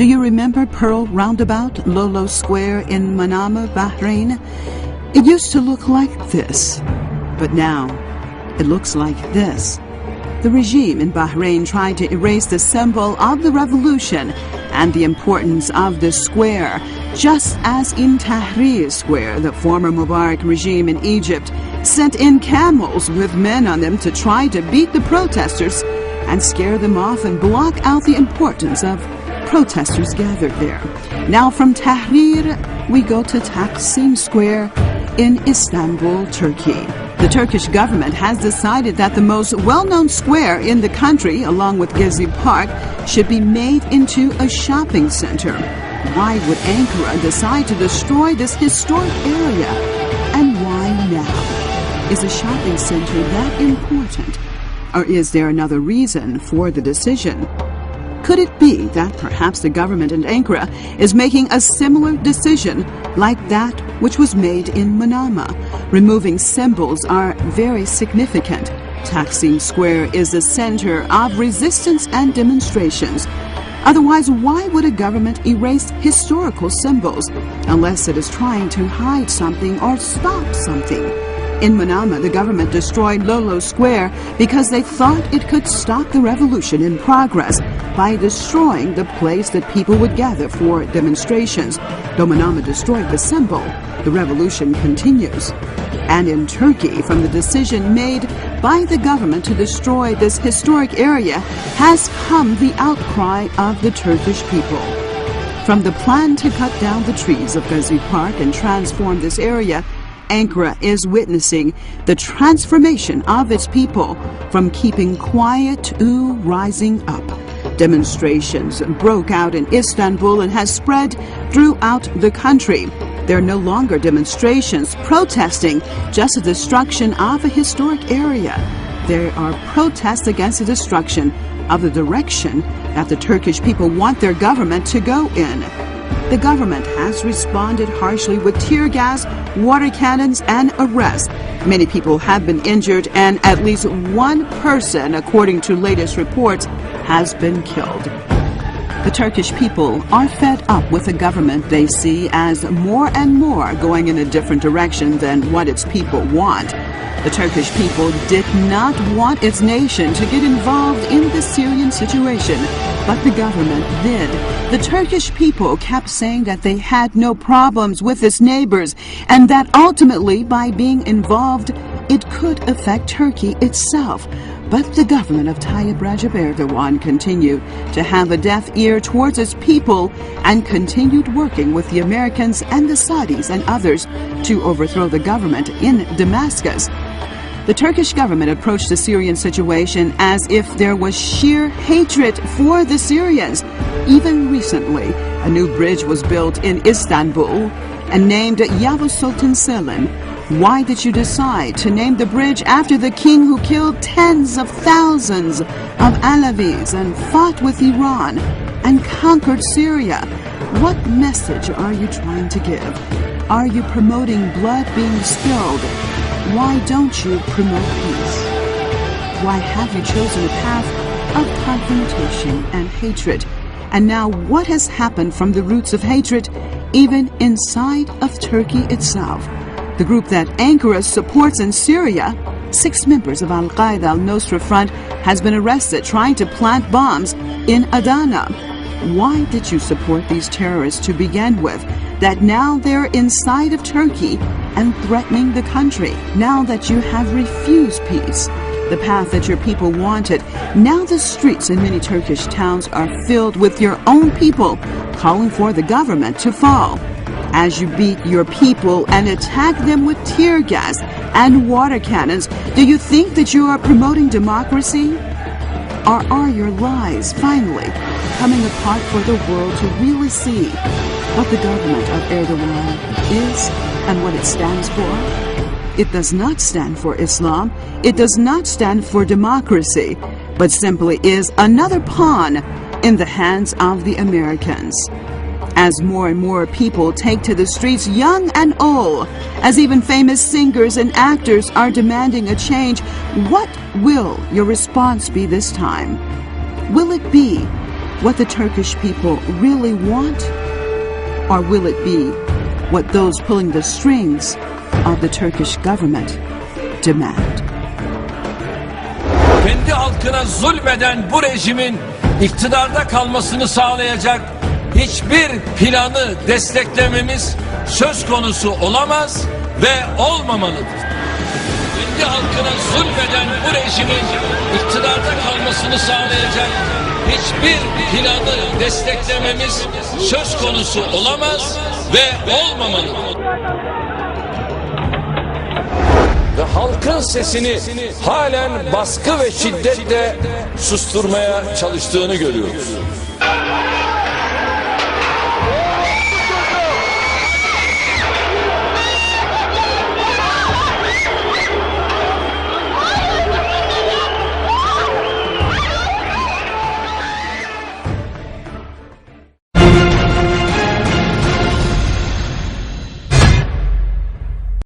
Do you remember Pearl Roundabout, Lolo Square in Manama, Bahrain? It used to look like this, but now it looks like this. The regime in Bahrain tried to erase the symbol of the revolution and the importance of the square, just as in Tahrir Square, the former Mubarak regime in Egypt sent in camels with men on them to try to beat the protesters and scare them off and block out the importance of protesters gathered there. Now from Tahrir, we go to Taksim Square in Istanbul, Turkey. The Turkish government has decided that the most well-known square in the country, along with Gezi Park, should be made into a shopping center. Why would Ankara decide to destroy this historic area? And why now? Is a shopping center that important? Or is there another reason for the decision? Could it be that perhaps the government in Ankara is making a similar decision like that which was made in Manama? Removing symbols are very significant. Taksim Square is the center of resistance and demonstrations. Otherwise, why would a government erase historical symbols unless it is trying to hide something or stop something? In Manama, the government destroyed Lolo Square because they thought it could stop the revolution in progress by destroying the place that people would gather for demonstrations. Though Manama destroyed the symbol, the revolution continues. And in Turkey, from the decision made by the government to destroy this historic area has come the outcry of the Turkish people. From the plan to cut down the trees of Gezi Park and transform this area, Ankara is witnessing the transformation of its people from keeping quiet to rising up. Demonstrations broke out in Istanbul and has spread throughout the country. There are no longer demonstrations protesting just the destruction of a historic area. There are protests against the destruction of the direction that the Turkish people want their government to go in. The government has responded harshly with tear gas, water cannons, and arrests. Many people have been injured, and at least one person, according to latest reports, has been killed. The Turkish people are fed up with a government they see as more and more going in a different direction than what its people want. The Turkish people did not want its nation to get involved in the Syrian situation, but the government did. The Turkish people kept saying that they had no problems with its neighbors and that ultimately by being involved it could affect Turkey itself. But the government of Tayyip Recep Erdogan continued to have a deaf ear towards its people and continued working with the Americans and the Saudis and others to overthrow the government in Damascus. The Turkish government approached the Syrian situation as if there was sheer hatred for the Syrians. Even recently, a new bridge was built in Istanbul and named Yavuz Sultan Selim. Why did you decide to name the bridge after the king who killed tens of thousands of Alavis and fought with Iran and conquered Syria? What message are you trying to give? Are you promoting blood being spilled? Why don't you promote peace? Why have you chosen a path of confrontation and hatred? And now what has happened from the roots of hatred even inside of Turkey itself? The group that Ankara supports in Syria, 6 members of Al-Qaeda al-Nusra Front, has been arrested trying to plant bombs in Adana. Why did you support these terrorists to begin with, that now they're inside of Turkey and threatening the country? Now that you have refused peace, the path that your people wanted, now the streets in many Turkish towns are filled with your own people calling for the government to fall. As you beat your people and attack them with tear gas and water cannons, do you think that you are promoting democracy? Or are your lies finally coming apart for the world to really see what the government of Erdogan is and what it stands for? It does not stand for Islam, it does not stand for democracy, but simply is another pawn in the hands of the Americans. As more and more people take to the streets, young and old, as even famous singers and actors are demanding a change, what will your response be this time? Will it be what the Turkish people really want? Or will it be what those pulling the strings of the Turkish government demand? Kendi halkına zulmeden bu rejimin iktidarda kalmasını sağlayacak hiçbir planı desteklememiz söz konusu olamaz ve olmamalıdır. Kendi halkına zulmeden bu rejimin iktidarda kalmasını sağlayacak hiçbir planı desteklememiz söz konusu olamaz ve olmamalıdır. Ve halkın sesini halen baskı ve şiddetle susturmaya çalıştığını görüyoruz.